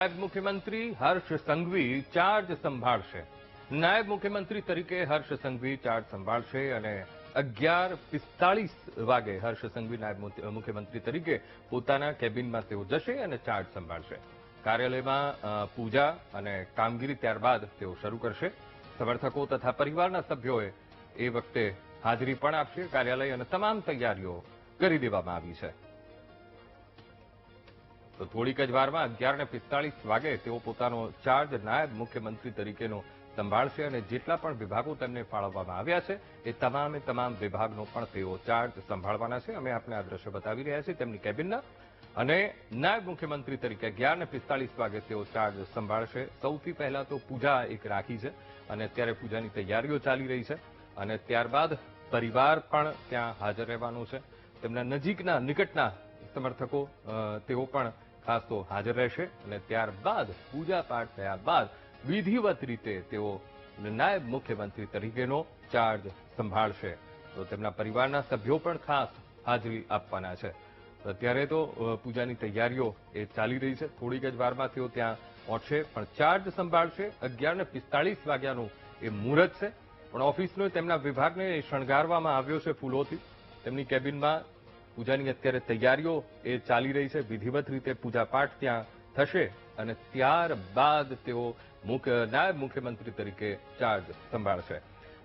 નાયબ મુખ્યમંત્રી હર્ષ સંઘવી ચાર્જ સંભાળશે। નાયબ મુખ્યમંત્રી તરીકે હર્ષ સંઘવી ચાર્જ સંભાળશે અને 11:45 વાગે હર્ષ સંઘવી નાયબ મુખ્યમંત્રી તરીકે પોતાના કેબિનમાં તેઓ જશે અને ચાર્જ સંભાળશે। કાર્યાલયમાં પૂજા અને કામગીરી ત્યારબાદ તેઓ શરૂ કરશે। સમર્થકો તથા પરિવારના સભ્યોએ એ વખતે હાજરી પણ આપશે। કાર્યાલય અને તમામ તૈયારીઓ કરી દેવામાં આવી છે। તો થોડીક જ વારમાં 11:45 વાગે તેઓ પોતાનો ચાર્જ નાયબ મુખ્યમંત્રી તરીકેનો સંભાળશે અને જેટલા પણ વિભાગો તેમને ફાળવવામાં આવ્યા છે એ તમામ વિભાગનો પણ તેઓ ચાર્જ સંભાળવાના છે। અમે આપને આ દ્રશ્ય બતાવી રહ્યા છીએ તેમની કેબિનના અને નાયબ મુખ્યમંત્રી તરીકે 11:45 વાગે તેઓ ચાર્જ સંભાળશે। સૌથી પહેલા તો પૂજા એક રાખી છે અને અત્યારે પૂજાની તૈયારીઓ ચાલી રહી છે અને ત્યારબાદ પરિવાર પણ ત્યાં હાજર રહેવાનો છે। તેમના નિકટના સમર્થકો તેઓ પણ ખાસ તો હાજર રહેશે અને ત્યારબાદ પૂજા પાઠ થયા બાદ વિધિવત રીતે તેઓ નાયબ મુખ્યમંત્રી તરીકેનો ચાર્જ સંભાળશે। તો તેમના પરિવારના સભ્યો પણ ખાસ હાજરી આપવાના છે। અત્યારે તો પૂજાની તૈયારીઓ એ ચાલી રહી છે। થોડીક જ વારમાં તેઓ ત્યાં પહોંચશે પણ ચાર્જ સંભાળશે। 11:45 વાગ્યાનું એ મુહૂર્ત છે પણ ઓફિસનો તેમના વિભાગને શણગારવામાં આવ્યો છે ફૂલોથી। તેમની કેબિનમાં પૂજાની અત્યારે તૈયારીઓ એ ચાલી રહી છે। વિધિવત રીતે પૂજાપાઠ ત્યાં થશે અને ત્યારબાદ તેઓ નાયબ મુખ્યમંત્રી તરીકે ચાર્જ સંભાળશે।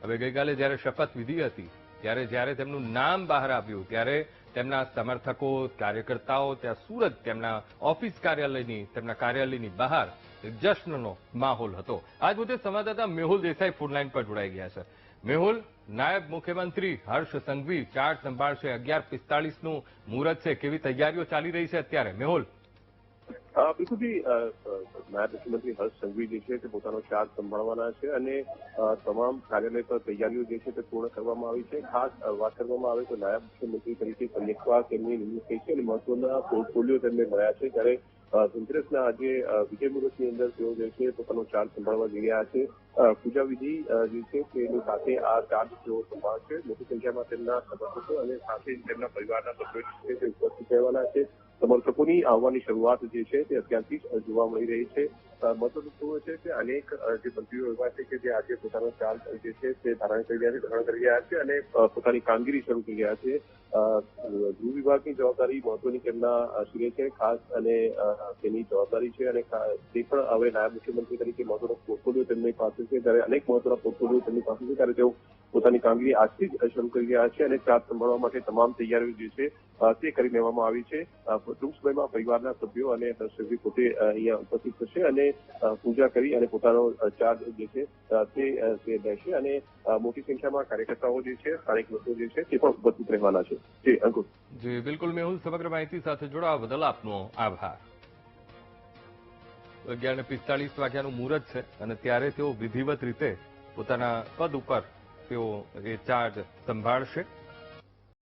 હવે ગઈકાલે જ્યારે શપથવિધિ હતી ત્યારે જ્યારે તેમનું નામ બહાર આવ્યું ત્યારે તેમના સમર્થકો કાર્યકર્તાઓ ત્યાં સુરત તેમના તેમના કાર્યાલયની બહાર જશ્નનો માહોલ હતો। આજ મુદ્દે સંવાદદાતા મેહુલ દેસાઈ ફોનલાઈન પર જોડાઈ ગયા છે। મેહુલ, નાયબ મુખ્યમંત્રી હર્ષ સંઘવી ચાર્જ સંભાળશે। 11:45નું મુહૂર્ત છે, કેવી તૈયારીઓ ચાલી રહી છે અત્યારે? મેહુલ। બિલકુલથી નાયબ મુખ્યમંત્રી હર્ષ સંઘવી જે છે તે પોતાનો ચાર્જ સંભાળવાના છે અને તમામ કાર્યાલય પર તૈયારીઓ જે છે તે પૂર્ણ કરવામાં આવી છે। ખાસ વાત કરવામાં આવે તો નાયબ મુખ્યમંત્રી તરીકે કન્યાકવાર તેમની નિમણૂક થઈ છે અને મહત્વના પોર્ટફોલિયો તેમને મળ્યા છે। ત્યારે ધનતેરસના આજે વિજય મુહૂર્તની અંદર તેઓ જે છે પોતાનો ચાર્જ સંભાળવા જઈ રહ્યા છે। પૂજા વિધિ જે છે તેની સાથે આ ચાર્જ તેઓ સંભાળશે। મોટી સંખ્યામાં તેમના સમર્થકો અને સાથે જ તેમના પરિવારના સભ્યો છે તે ઉપસ્થિત રહેવાના છે। સમર્થકોની આવવાની શરૂઆત જે છે તે અત્યારથી જ જોવા મળી રહી છે। મહત્વનું છે કે અનેક જે મંત્રીઓ એવા છે કે જે આજે પોતાનો ચાર્જ જે છે તે ગ્રહણ કરી રહ્યા છે અને પોતાની કામગીરી શરૂ કરી રહ્યા છે। ગૃહ વિભાગની જવાબદારી મહત્વની તેમના શિરે છે ખાસ અને તેની જવાબદારી છે અને તે પણ હવે નાયબ મુખ્યમંત્રી તરીકે મહત્વનો પોર્ટફોલિયો તેમની પાસે છે। ત્યારે અનેક મહત્વના પોર્ટફોલિયો તેમની પાસે છે ત્યારે તેઓ પોતાની કામગીરી આજથી જ શરૂ કરી રહ્યા છે અને ચાર્જ સંભાળવા માટે તમામ તૈયારીઓ જે છે તે કરી લેવામાં આવી છે। ટૂંક સમયમાં પરિવારના સભ્યો અને હર્ષ પોતે અહીંયા ઉપસ્થિત થશે અને પૂજા કરી અને પોતાનો ચાર્જ જે છે તે લેશે અને મોટી સંખ્યામાં કાર્યકર્તાઓ જે છે સ્થાનિક લોકો જે છે તે પણ ઉપસ્થિત રહેવાના છે। જી અંકુર। જી બિલકુલ મેહુલ, સમગ્ર માહિતી સાથે જોડાવા બદલ આપનો આભાર। 11:45 વાગ્યાનું મુહૂર્ત છે અને ત્યારે તેઓ વિધિવત રીતે પોતાના પદ ઉપર તેઓ એ ચાર્જ સંભાળશે।